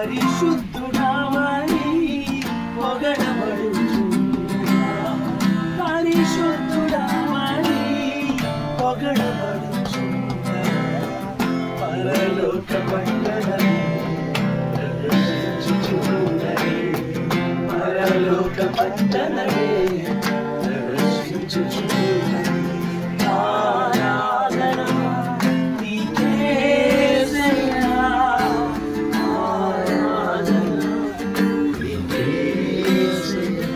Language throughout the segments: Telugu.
పరిశుద్ధుడవని పొగడబడుచున్నా పరిశుద్ధుడవని పొగడబడుచున్నా పరలోక పట్టణమే దర్శించుచున్నది పరలోక పట్టణమే దర్శించుచున్నది ఆరాధన నీకేసయ్యా ఆరాధన నీకేసయ్యా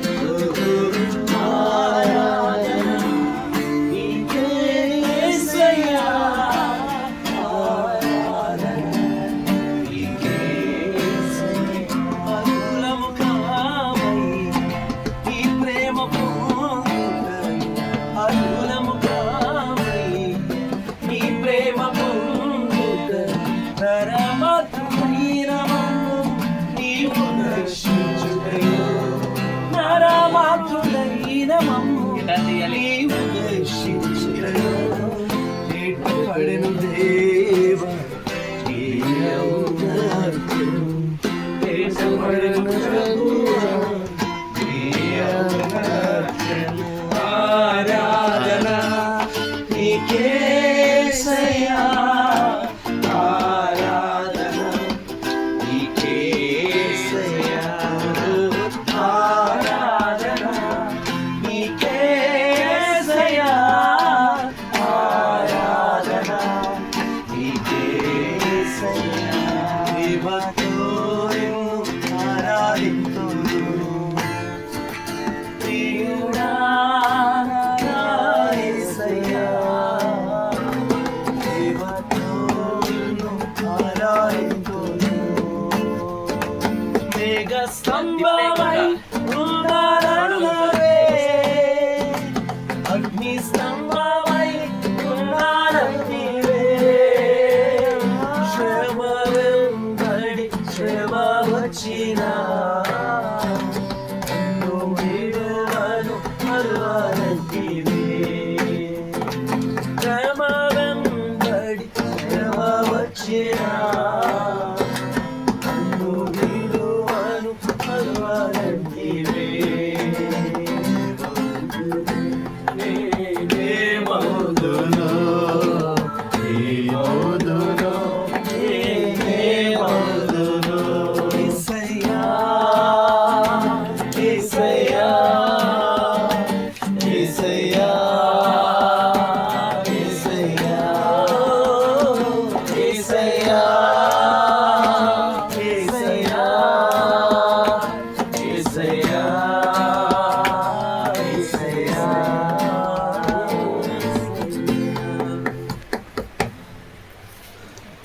ఆరాధన నీకేసయ్యా ఆరాధన నీకేసయ్యా అరులము కావై ఈ ప్రేమ పొందుట అరులము కావై ఈ ప్రేమ పొందుట నరమాత్రుడైన మమ్ము నీవు దర్శించుటయో నరమాత్రుడైన మమ్ము నీవు దర్శించుటయో పడెను దేవ పడెను ఆరాధన నీకేసయ్యా ఆరాధన నీకేసయ్యా ఆరాధన నీకేసయ్యా ఆరాధన నీకేసయ్యా దేవతో నిన్ను ఆరాధింతును ప్రియుడా నా యేసయ్యా దేవతో నిన్ను ఆరాధింతును మేఘ స్తంభమై ఉన్నానన్నవే అగ్ని స్తంభమై ఉన్నానన్నవే శ్రమ వెంబడి శ్రమ వచ్చినా నన్ను విడువను మరువనంటివే శ్రమ వెంబడి శ్రమ వచ్చినా నన్ను విడువను మరువనంటివే నేనే మౌదును నేనే మౌదును యేసయ్యా యేసయ్యా యేసయ్యా